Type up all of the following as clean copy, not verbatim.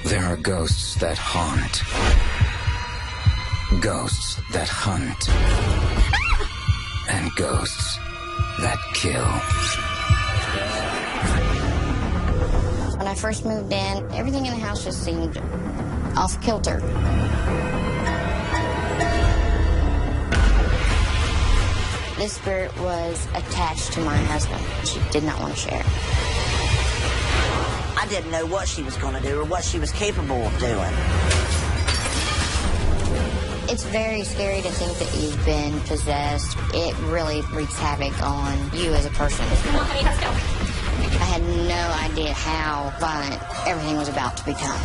There are ghosts that haunt. Ghosts that hunt. And ghosts that kill. When I first moved in, everything in the house just seemed off kilter. This spirit was attached to my husband. She did not want to share. I didn't know what she was going to do or what she was capable of doing. It's very scary to think that you've been possessed. It really wreaks havoc on you as a person. I had no idea how violent everything was about to become.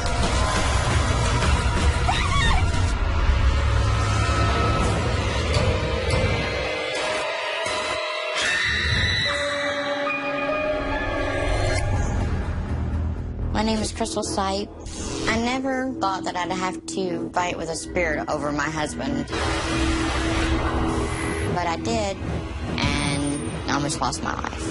My name is Crystal Sipe. I never thought that I'd have to fight with a spirit over my husband. But I did, and I almost lost my life.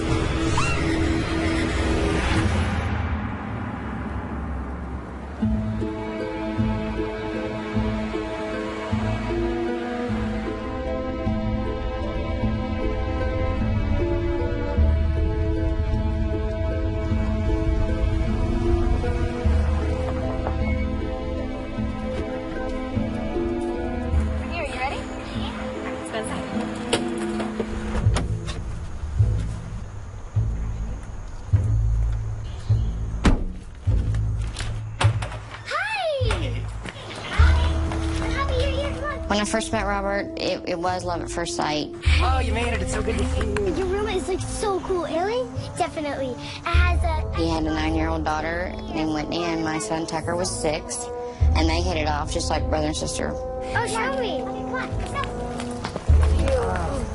When I first met Robert, it was love at first sight. Oh, you made it. It's so good to see you. Your room is like so cool, really? Definitely. It has a... He had a 9-year-old daughter named Whitney, and my son Tucker was 6. And they hit it off just like brother and sister. Oh, show me. Okay, come on, let's go.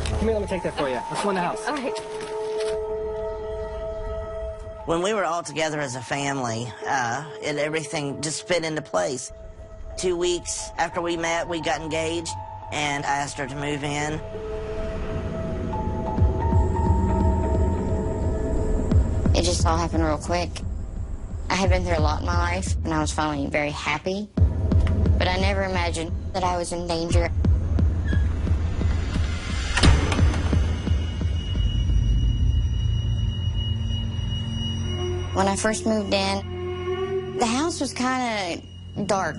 Come here, let me take that for you. Let's go in the house. All right. When we were all together as a family, everything just fit into place. 2 weeks after we met, we got engaged, and I asked her to move in. It just all happened real quick. I had been through a lot in my life, and I was finally very happy. But I never imagined that I was in danger. When I first moved in, the house was kind of dark.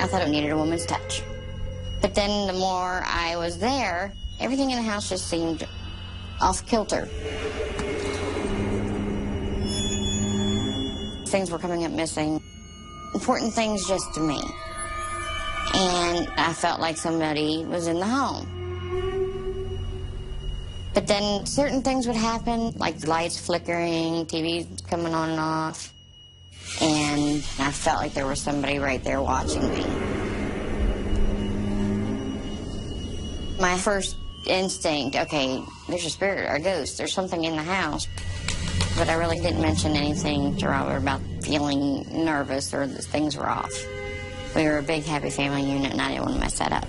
I thought it needed a woman's touch. But then the more I was there, everything in the house just seemed off kilter. Things were coming up missing. Important things just to me. And I felt like somebody was in the home. But then certain things would happen, like lights flickering, TVs coming on and off. And I felt like there was somebody right there watching me. My first instinct, okay, there's a spirit or a ghost, there's something in the house. But I really didn't mention anything to Robert about feeling nervous or that things were off. We were a big, happy family unit, and I didn't want to mess that up.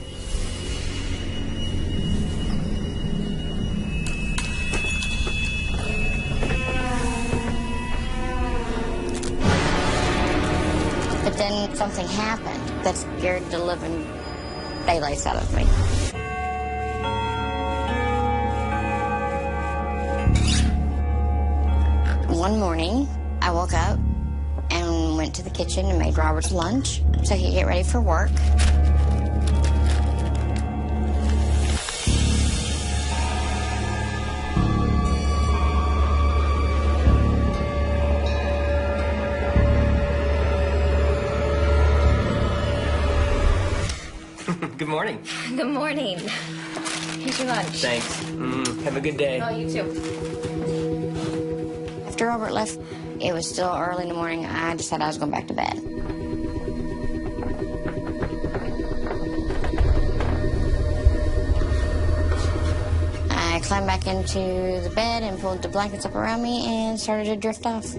But then something happened that scared the living daylights out of me. One morning, I woke up and went to the kitchen and made Robert's lunch so he could get ready for work. Good morning. Good morning. Here's your lunch. Thanks. Have a good day. Oh, you too. After Robert left, it was still early in the morning. I decided I was going back to bed. I climbed back into the bed and pulled the blankets up around me and started to drift off.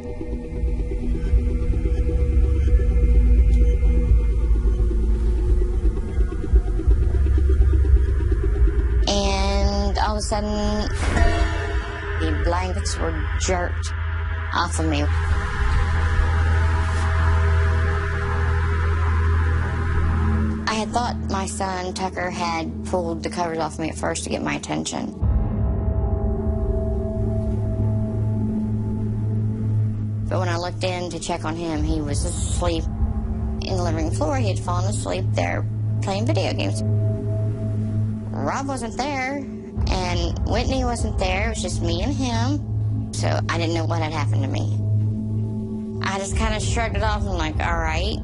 And all of a sudden, the blankets were jerked off of me. I had thought my son, Tucker, had pulled the covers off me at first to get my attention. But when I looked in to check on him, he was asleep in the living room floor. He had fallen asleep there playing video games. Rob wasn't there, and Whitney wasn't there. It was just me and him. So I didn't know what had happened to me. I just kind of shrugged it off and like, all right.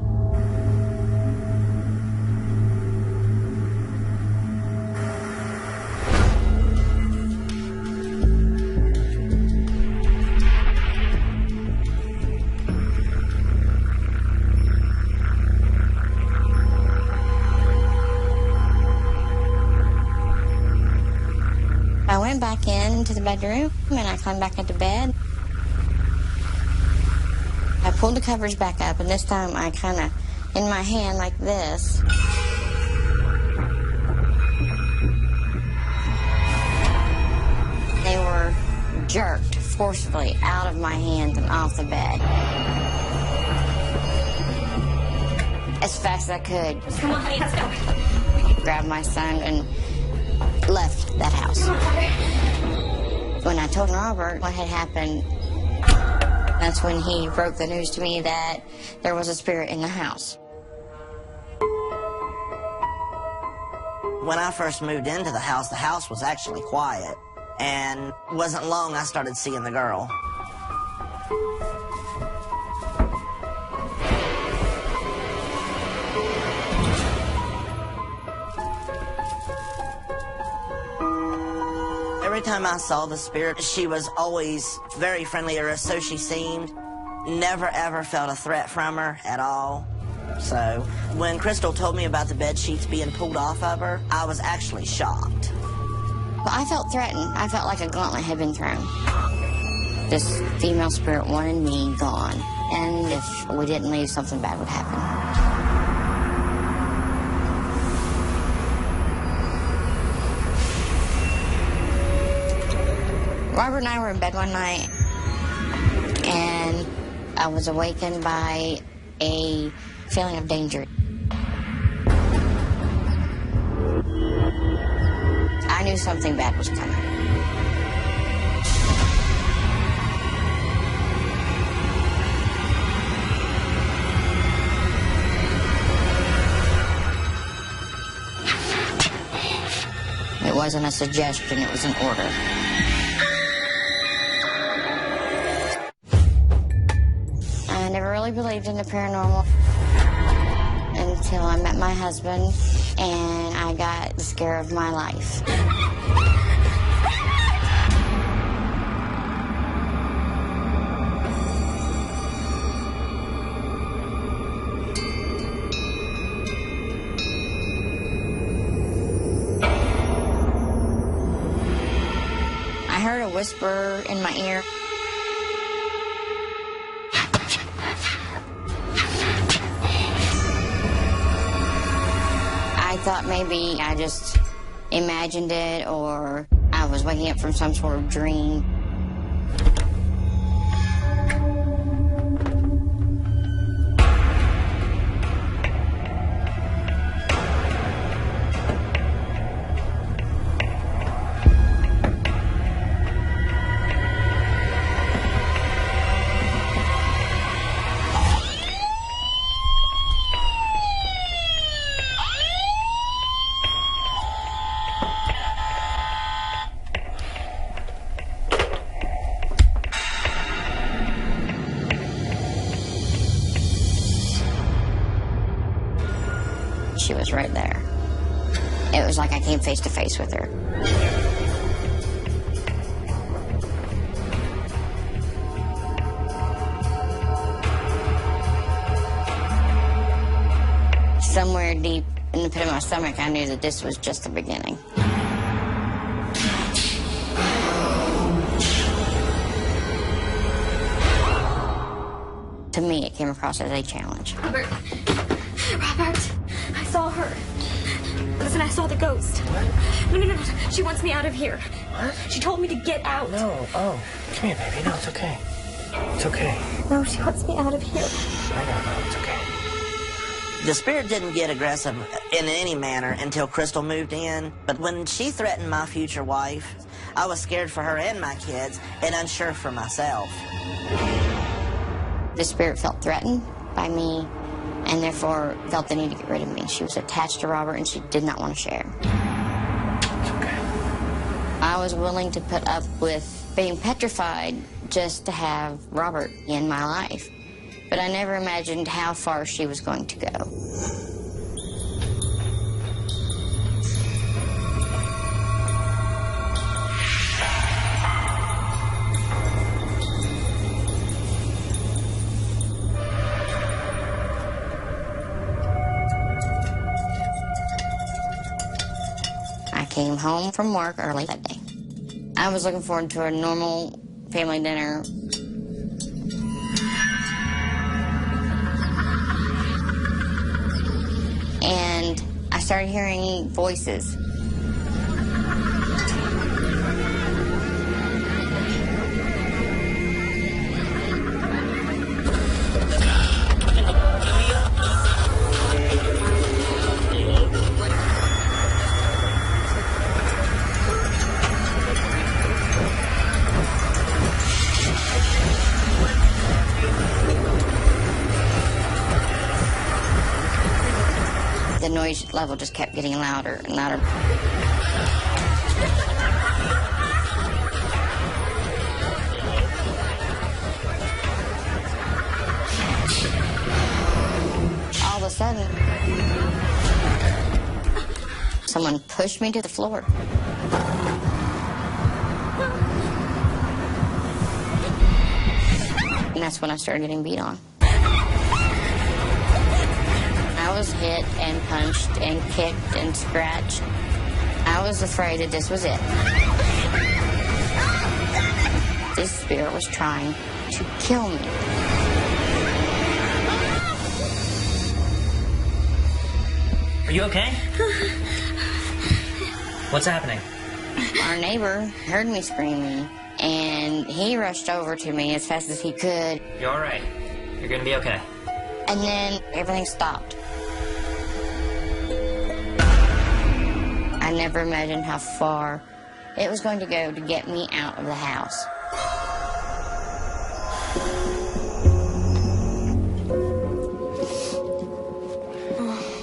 I went back into the bedroom and I climbed back into bed. I pulled the covers back up, and this time I kind of, in my hand like this, they were jerked forcibly out of my hands and off the bed. As fast as I could. Come on, honey, let's go. Grabbed my son and left that house. When I told Robert what had happened, that's when he broke the news to me that there was a spirit in the house. When I first moved into the house was actually quiet. And it wasn't long I started seeing the girl. Every time I saw the spirit, she was always very friendly, or so she seemed. Never ever felt a threat from her at all. So when Crystal told me about the bed sheets being pulled off of her, I was actually shocked. But I felt threatened. I felt like a gauntlet had been thrown. This female spirit wanted me gone. And if we didn't leave, something bad would happen. Robert and I were in bed one night, and I was awakened by a feeling of danger. I knew something bad was coming. It wasn't a suggestion, it was an order. I never really believed in the paranormal until I met my husband, and I got the scare of my life. I heard a whisper in my ear. I thought maybe I just imagined it, or I was waking up from some sort of dream. She was right there. It was like I came face to face with her. Somewhere deep in the pit of my stomach, I knew that this was just the beginning. To me, it came across as a challenge. Robert, I saw her. Listen, I saw the ghost. No, she wants me out of here. What? She told me to get out. No. Oh, come here, baby. No, it's okay. It's okay. No, she wants me out of here. I know. It's okay. The spirit didn't get aggressive in any manner until Crystal moved in. But when she threatened my future wife, I was scared for her and my kids and unsure for myself. The spirit felt threatened by me and therefore felt the need to get rid of me. She was attached to Robert and she did not want to share. It's okay. I was willing to put up with being petrified just to have Robert in my life. But I never imagined how far she was going to go. I came home from work early that day. I was looking forward to a normal family dinner. And I started hearing voices. The noise level just kept getting louder and louder. All of a sudden, someone pushed me to the floor. And that's when I started getting beat on. I was hit and punched and kicked and scratched. I was afraid that this was it. This spirit was trying to kill me. Are you okay? What's happening? Our neighbor heard me screaming, and he rushed over to me as fast as he could. You're all right. You're gonna be okay. And then everything stopped. I never imagined how far it was going to go to get me out of the house.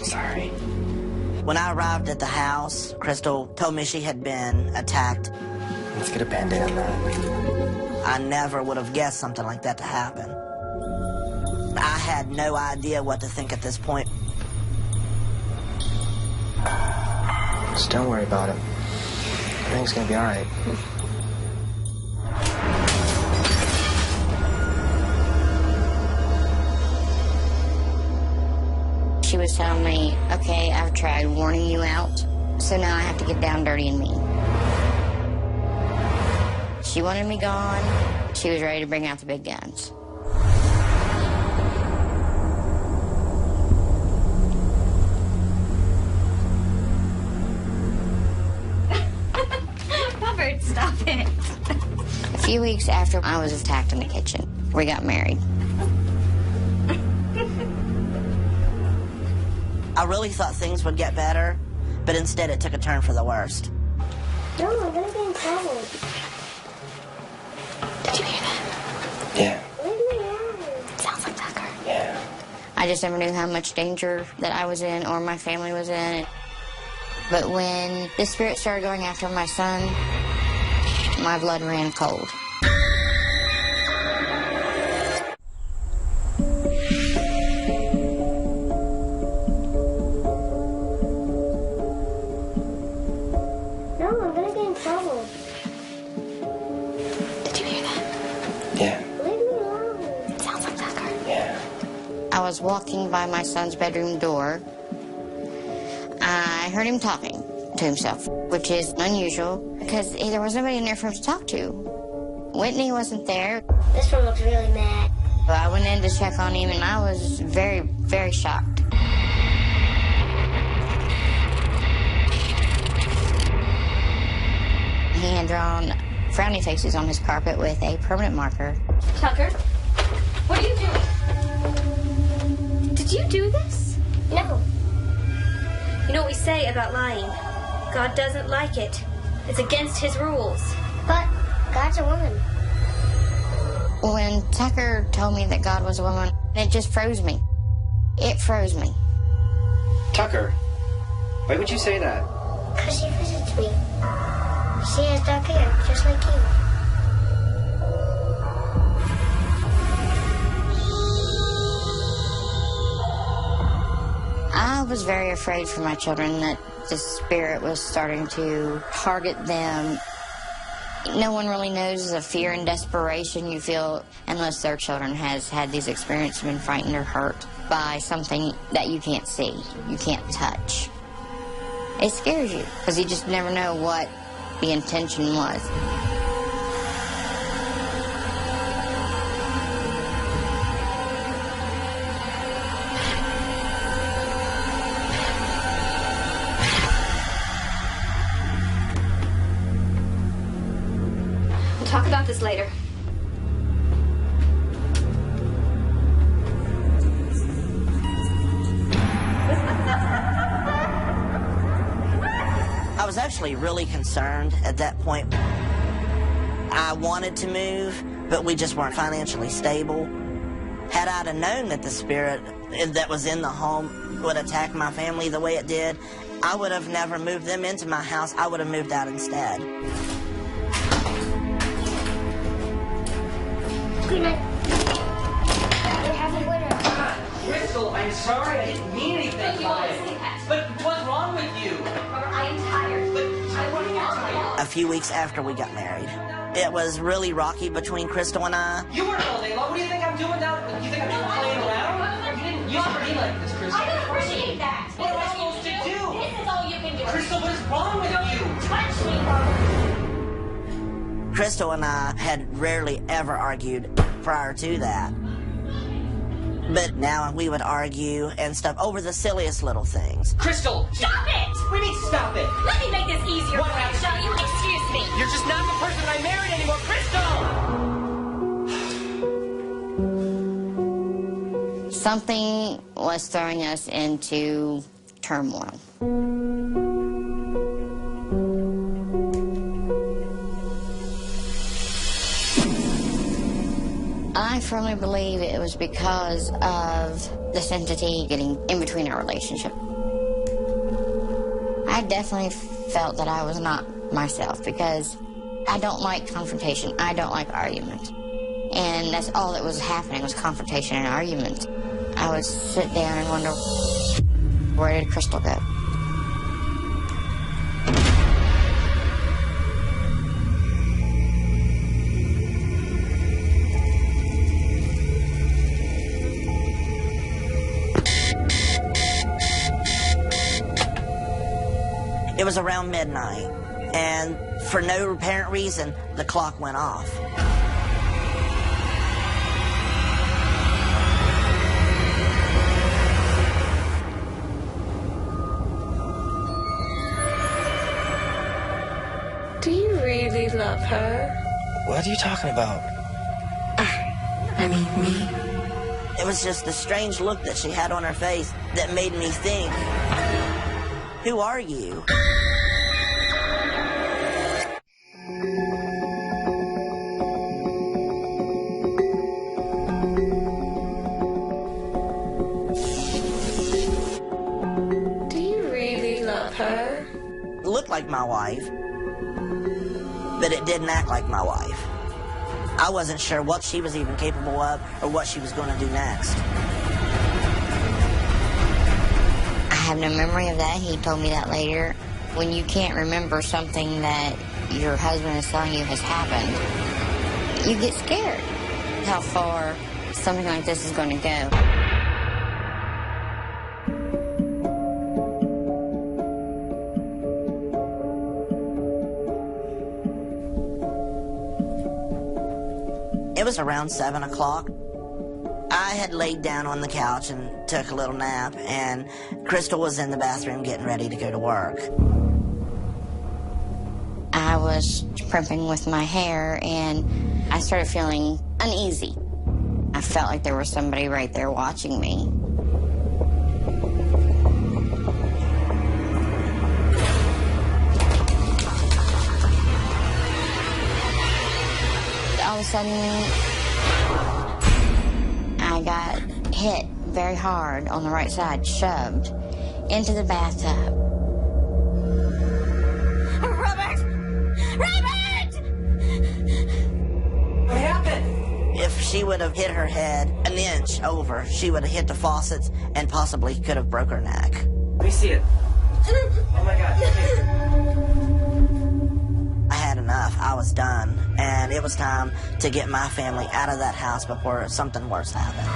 Sorry. When I arrived at the house, Crystal told me she had been attacked. Let's get a Band-Aid on that. I never would have guessed something like that to happen. I had no idea what to think at this point. Just don't worry about it. Everything's gonna be all right. She was telling me, okay, I've tried warning you out, so now I have to get down dirty and mean. She wanted me gone. She was ready to bring out the big guns. Robert, stop it. A few weeks after I was attacked in the kitchen, we got married. I really thought things would get better, but instead it took a turn for the worst. No, I'm gonna get in trouble. Did you hear that? Yeah. Leave me alone. Sounds like Stalker. Yeah. I just never knew how much danger that I was in or my family was in. But when the spirit started going after my son, my blood ran cold. No, I'm gonna get in trouble. Did you hear that? Yeah. Leave me alone. Sounds like Stalker. Yeah. I was walking by my son's bedroom door. I heard him talking to himself, which is unusual because there was nobody in there for him to talk to. Whitney wasn't there. This one looks really mad. I went in to check on him and I was very, very shocked. hand-drawn frowny faces on his carpet with a permanent marker. Tucker, what are you doing? Did you do this? No. You know what we say about lying? God doesn't like it. It's against his rules. But God's a woman. When Tucker told me that God was a woman, it just froze me. It froze me. Tucker, why would you say that? Because she visits me. She has dark hair, just like you. I was very afraid for my children that the spirit was starting to target them. No one really knows the fear and desperation you feel unless their children has had these experiences, been frightened or hurt by something that you can't see, you can't touch. It scares you because you just never know what the intention was. We'll talk about this later. I was actually really concerned at that point. I wanted to move, but we just weren't financially stable. Had I have known that the spirit that was in the home would attack my family the way it did, I would have never moved them into my house. I would have moved out instead. Good night. You're having winter. Crystal, I'm sorry, I didn't mean anything by it. But what's wrong with you? I am tired. But I want to tell A few weeks after we got married, it was really rocky between Crystal and I. you. You weren't all day long. What do you think I'm doing now? You think I'm just playing around? You didn't used to be like this, Crystal. I don't appreciate that. What am I supposed to do? This is all you can do. Crystal, what is wrong with you? Touch me, Mom. Crystal and I had rarely ever argued prior to that. But now we would argue and stuff over the silliest little things. Crystal! Stop it! We need to stop it! Let me make this easier What for you, happened? shall you? Excuse me. You're just not the person I married anymore, Crystal! Something was throwing us into turmoil. I firmly believe it was because of this entity getting in between our relationship. I definitely felt that I was not myself because I don't like confrontation. I don't like argument. And that's all that was happening was confrontation and argument. I would sit down and wonder, where did Crystal go? It was around midnight, and for no apparent reason, the clock went off. Do you really love her? What are you talking about? I mean, me? It was just the strange look that she had on her face that made me think, who are you? Do you really love her? It looked like my wife, but it didn't act like my wife. I wasn't sure what she was even capable of or what she was going to do next. I have no memory of that. He told me that later. When you can't remember something that your husband is telling you has happened, you get scared how far something like this is going to go. It was around 7 o'clock. I had laid down on the couch and took a little nap, and Crystal was in the bathroom getting ready to go to work. I was primping with my hair, and I started feeling uneasy. I felt like there was somebody right there watching me. All of a sudden, I got hit very hard on the right side, shoved into the bathtub. Robert! Robert! What happened? If she would have hit her head an inch over, she would have hit the faucets and possibly could have broke her neck. Let me see it. Oh my God. Okay. I had enough. I was done. And it was time to get my family out of that house before something worse happened.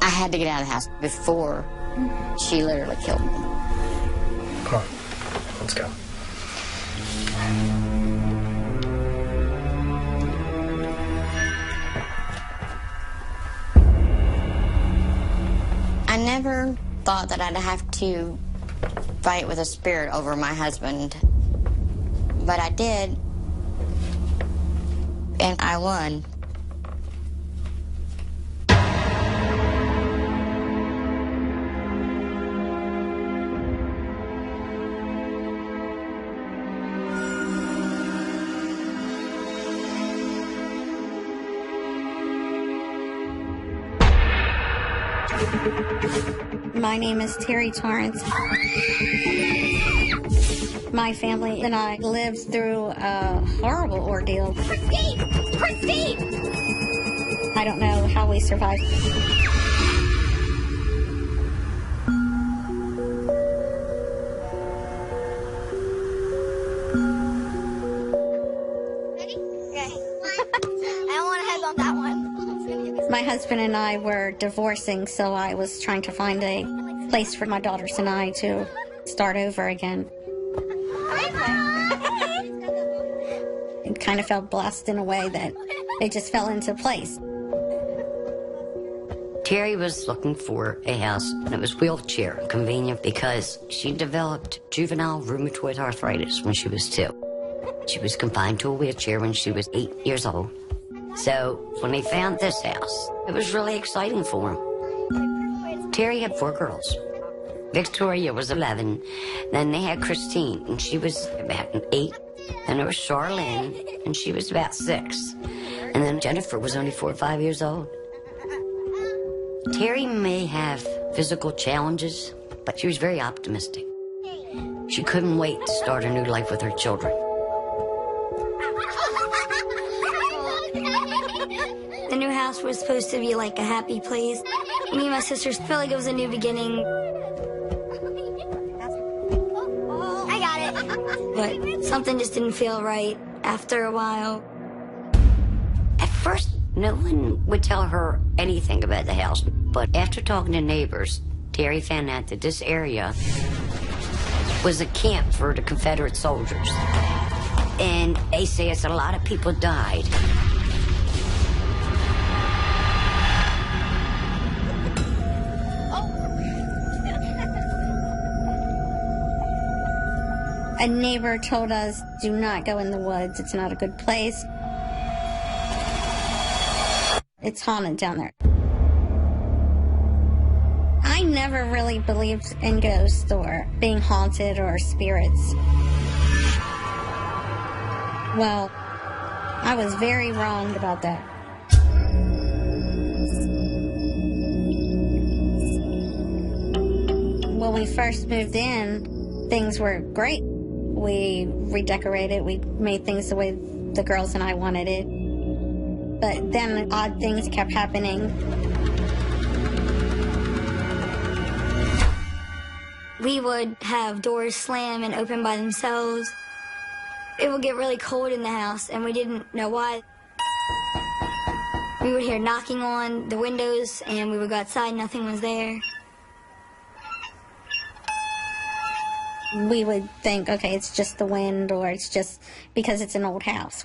I had to get out of the house before she literally killed me. Come on, let's go. I never thought that I'd have to fight with a spirit over my husband, but I did, and I won. My name is Terry Torrance. My family and I lived through a horrible ordeal. Christine! Christine! I don't know how we survived. My husband and I were divorcing, so I was trying to find a place for my daughters and I to start over again. It kind of felt blessed in a way that it just fell into place. Terry was looking for a house, and it was wheelchair convenient because she developed juvenile rheumatoid arthritis when she was 2. She was confined to a wheelchair when she was 8 years old. So when they found this house, it was really exciting for them. Terry had 4 girls. Victoria was 11. Then they had Christine, and she was about 8. Then there was Charlene, and she was about 6. And then Jennifer was only 4 or 5 years old. Terry may have physical challenges, but she was very optimistic. She couldn't wait to start a new life with her children. The new house was supposed to be like a happy place. Me and my sisters felt like it was a new beginning. I got it. But something just didn't feel right after a while. At first, no one would tell her anything about the house, but after talking to neighbors, Terry found out that this area was a camp for the Confederate soldiers. And they say it's a lot of people died. A neighbor told us, do not go in the woods. It's not a good place. It's haunted down there. I never really believed in ghosts or being haunted or spirits. Well, I was very wrong about that. When we first moved in, things were great. We redecorated, we made things the way the girls and I wanted it. But then odd things kept happening. We would have doors slam and open by themselves. It would get really cold in the house, and we didn't know why. We would hear knocking on the windows, and we would go outside, nothing was there. We would think, okay, it's just the wind, or it's just because it's an old house.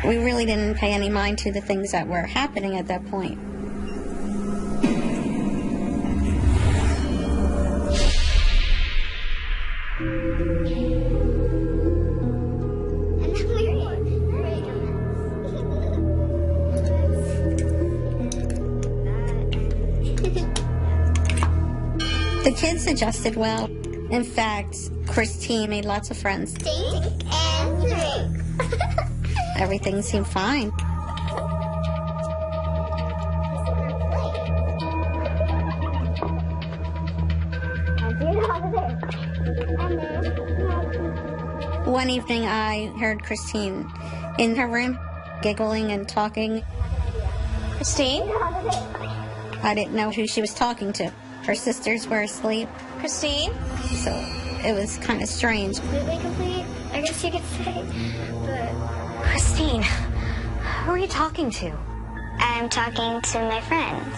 We really didn't pay any mind to the things that were happening at that point. The kids adjusted well. In fact, Christine made lots of friends. Think and drink. Everything seemed fine. One evening I heard Christine in her room giggling and talking. Christine? I didn't know who she was talking to. Her sisters were asleep. Christine? So it was kind of strange. Completely complete, I guess you could say. But Christine, who are you talking to? I'm talking to my friends.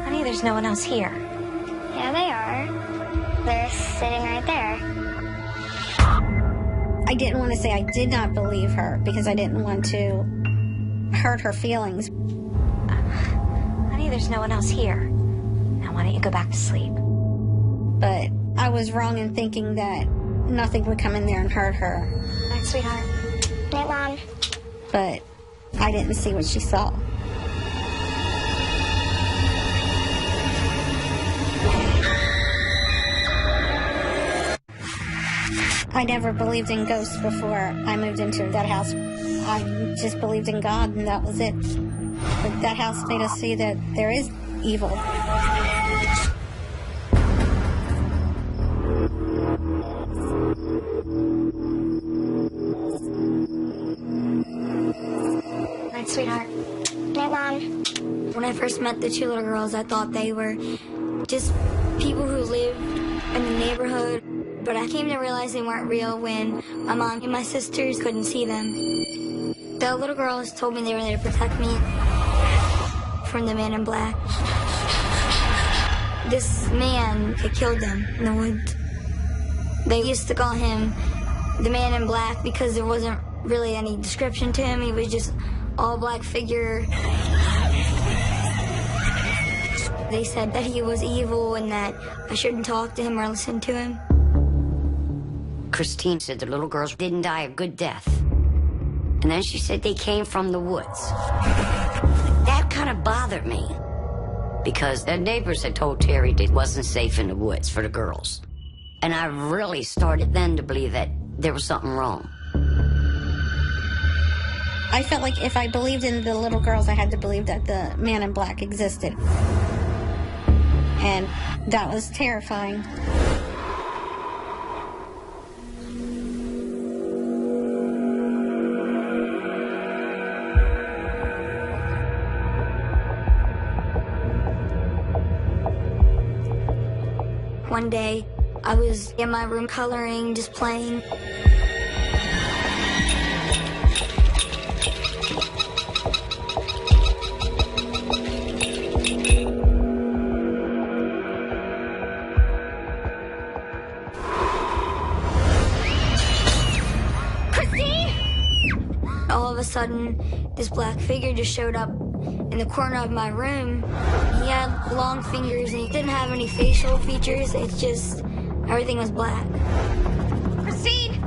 Honey, there's no one else here. Yeah, they are. They're sitting right there. I didn't want to say I did not believe her because I didn't want to hurt her feelings. Honey, there's no one else here. Now why don't you go back to sleep? But I was wrong in thinking that nothing would come in there and hurt her. Night, sweetheart. Night, Mom. But I didn't see what she saw. I never believed in ghosts before I moved into that house. I just believed in God, and that was it. But that house made us see that there is evil. Night, sweetheart. Night, Mom. When I first met the two little girls, I thought they were just people who lived in the neighborhood. But I came to realize they weren't real when my mom and my sisters couldn't see them. The little girls told me they were there to protect me from the man in black. This man had killed them in the woods. They used to call him the man in black because there wasn't really any description to him. He was just all black figure. They said that he was evil and that I shouldn't talk to him or listen to him. Christine said the little girls didn't die a good death. And then she said they came from the woods. That kind of bothered me because the neighbors had told Terry it wasn't safe in the woods for the girls. And I really started then to believe that there was something wrong. I felt like if I believed in the little girls, I had to believe that the man in black existed. And that was terrifying. One day, I was in my room coloring, just playing. All of a sudden, this black figure just showed up in the corner of my room. He had long fingers and he didn't have any facial features. It's just, everything was black. Christine!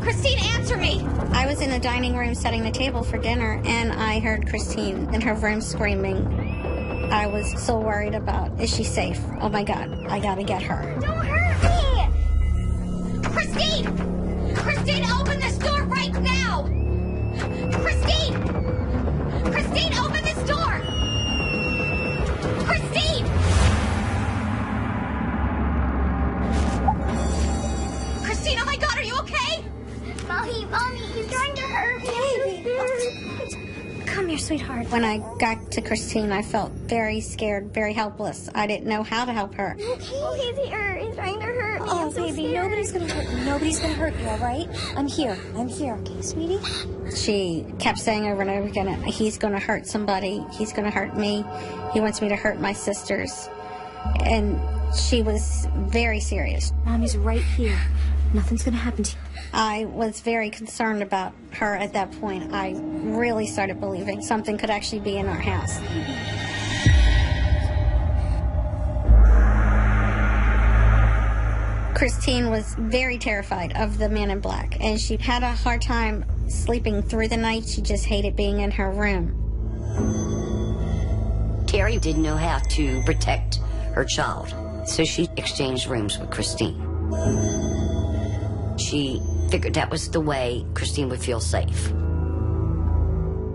Christine, answer me! I was in the dining room setting the table for dinner, and I heard Christine in her room screaming. I was so worried about, is she safe? Oh my God, I gotta get her. Don't hurt me! Christine! Christine, open this door right now! Christine! Christine, open this door! Christine! Christine, oh my God, are you okay? Mommy, he's trying to hurt me. Come here, sweetheart. When I got to Christine, I felt very scared, very helpless. I didn't know how to help her. Oh, he's here. He's trying to hurt me. Oh, baby, nobody's gonna hurt you. Nobody's gonna hurt you, all right? I'm here, okay, sweetie? She kept saying over and over again, he's going to hurt somebody. He's going to hurt me. He wants me to hurt my sisters. And she was very serious. Mommy's right here. Nothing's gonna happen to you. I was very concerned about her at that point. I really started believing something could actually be in our house. Christine was very terrified of the man in black, and she had a hard time sleeping through the night. She just hated being in her room. Terry didn't know how to protect her child, so she exchanged rooms with Christine. She figured that was the way Christine would feel safe.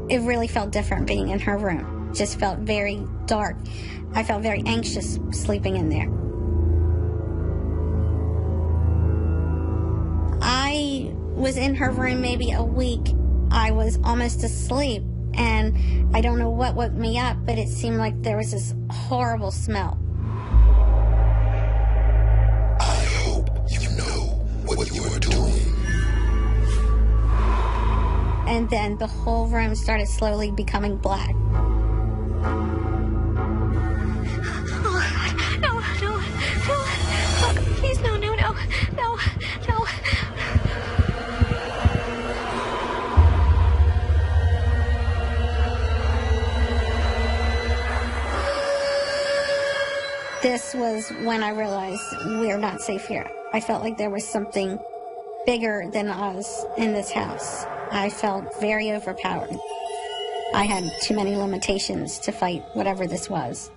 It really felt different being in her room. Just felt very dark. I felt very anxious sleeping in there. I was in her room maybe a week. I was almost asleep, and I don't know what woke me up, but it seemed like there was this horrible smell. I hope you know what you are doing. And then the whole room started slowly becoming black. Oh, God. No, no, no. Oh, please, no, no, no, no, no. This was when I realized we're not safe here. I felt like there was something bigger than us in this house. I felt very overpowered. I had too many limitations to fight whatever this was.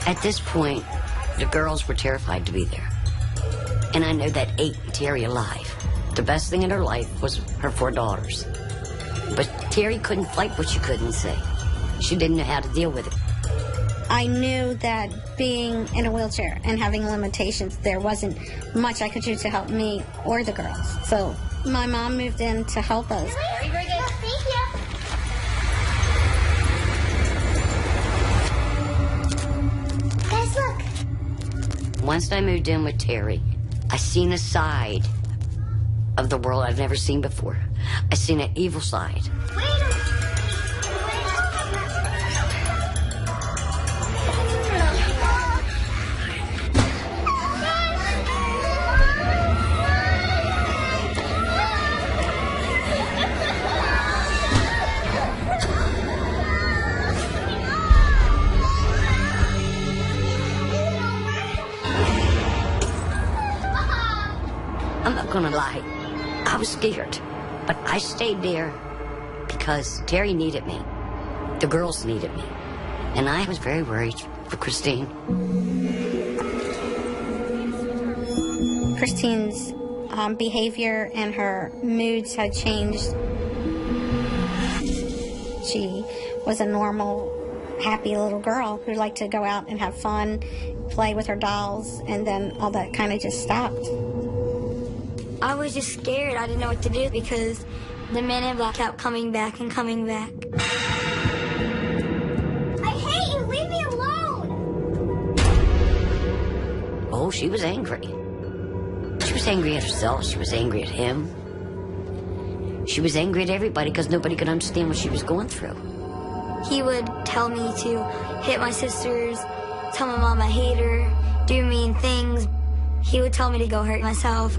At this point, the girls were terrified to be there. And I know that ate Terry alive. The best thing in her life was her 4 daughters. But Terry couldn't fight what she couldn't say. She didn't know how to deal with it. I knew that being in a wheelchair and having limitations, there wasn't much I could do to help me or the girls. So my mom moved in to help us. Very, very good. Thank you. Guys, look. Once I moved in with Terry, I seen a side of the world I've never seen before. I seen an evil side. I'm not gonna lie, I was scared, but I stayed there because Terry needed me. The girls needed me, and I was very worried for Christine. Christine's behavior and her moods had changed. She was a normal, happy little girl who liked to go out and have fun, play with her dolls, and then all that kind of just stopped. I was just scared. I didn't know what to do because the men in black kept coming back and coming back. I hate you. Leave me alone. Oh, she was angry. She was angry at herself. She was angry at him. She was angry at everybody because nobody could understand what she was going through. He would tell me to hit my sisters, tell my mom I hate her, do mean things. He would tell me to go hurt myself.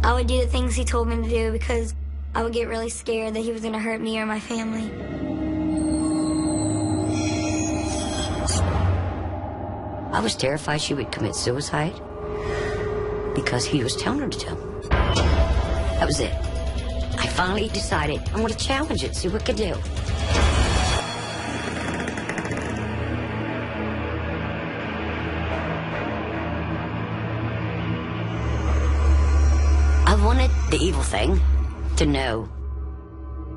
I would do the things he told me to do because I would get really scared that he was going to hurt me or my family. I was terrified she would commit suicide because he was telling her to. That was it. I finally decided I'm going to challenge it, see what it could do. I wanted the evil thing to know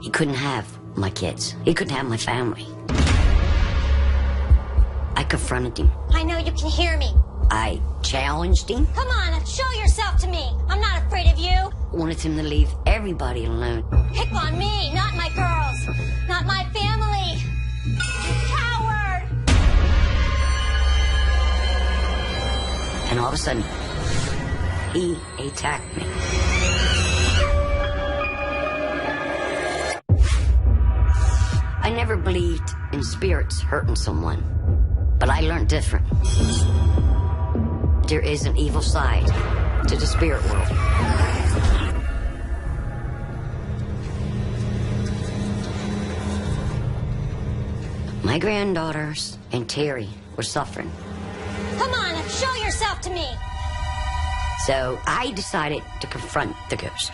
he couldn't have my kids. He couldn't have my family. I confronted him. I know you can hear me. I challenged him. Come on, show yourself to me. I'm not afraid of you. I wanted him to leave everybody alone. Pick on me, not my girls, not my family. Coward! And all of a sudden, he attacked me. I never believed in spirits hurting someone, but I learned different. There is an evil side to the spirit world. My granddaughters and Terry were suffering. Come on, show yourself to me. So I decided to confront the ghost,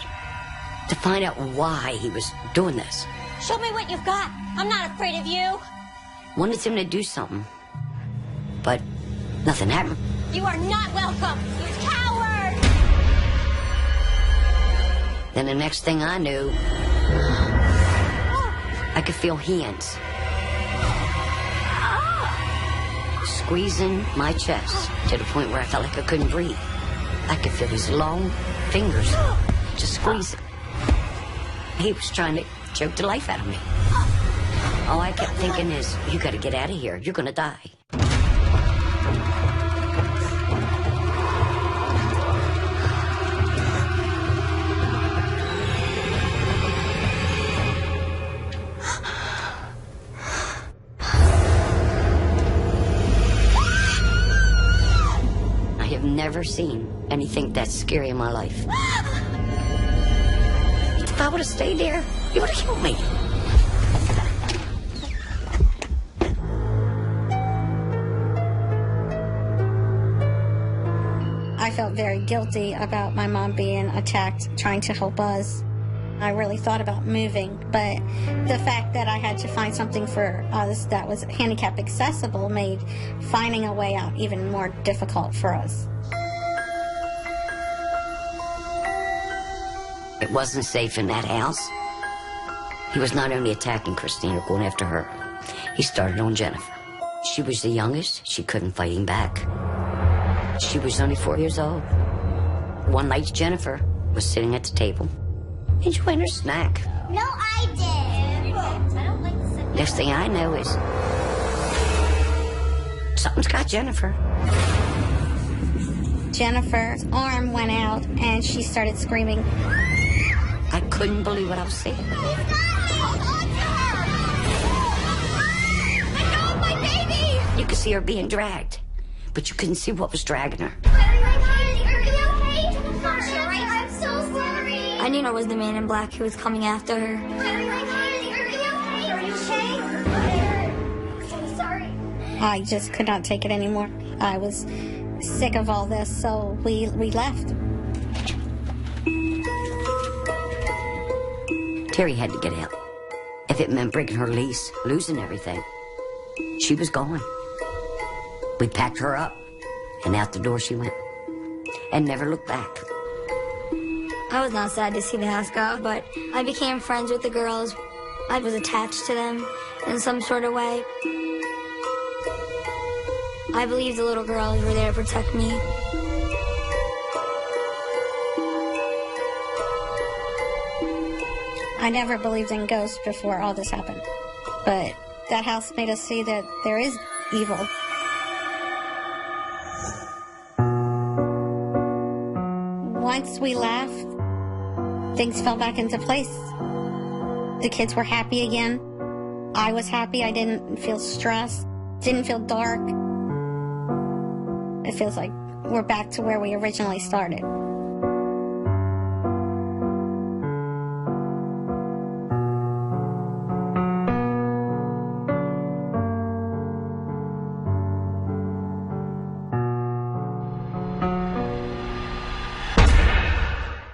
to find out why he was doing this. Show me what you've got. I'm not afraid of you. Wanted him to do something, but nothing happened. You are not welcome, you coward! Then the next thing I knew, I could feel hands squeezing my chest to the point where I felt like I couldn't breathe. I could feel his long fingers just squeezing. He was trying to choke the life out of me. All I kept thinking is, you gotta get out of here. You're gonna die. I have never seen anything that scary in my life. If I would have stayed there, he would have killed me. I felt very guilty about my mom being attacked, trying to help us. I really thought about moving, but the fact that I had to find something for us that was handicap accessible made finding a way out even more difficult for us. It wasn't safe in that house. He was not only attacking Christine or going after her, he started on Jennifer. She was the youngest. She couldn't fight him back. She was only 4 years old. One night, Jennifer was sitting at the table, enjoying her snack. No, I did. I don't like the scent. Next thing I know is something's got Jennifer. Jennifer's arm went out and she started screaming. I couldn't believe what I was seeing. You could see her being dragged, but you couldn't see what was dragging her. I'm so sorry. I knew it was the man in black who was coming after her. Are you okay? I'm so sorry. I just could not take it anymore. I was sick of all this, so we left. Terry had to get out. If it meant breaking her lease, losing everything, she was gone. We packed her up, and out the door she went, and never looked back. I was not sad to see the house go, but I became friends with the girls. I was attached to them in some sort of way. I believe the little girls were there to protect me. I never believed in ghosts before all this happened, but that house made us see that there is evil. Once we left, things fell back into place. The kids were happy again. I was happy. I didn't feel stressed. Didn't feel dark. It feels like we're back to where we originally started.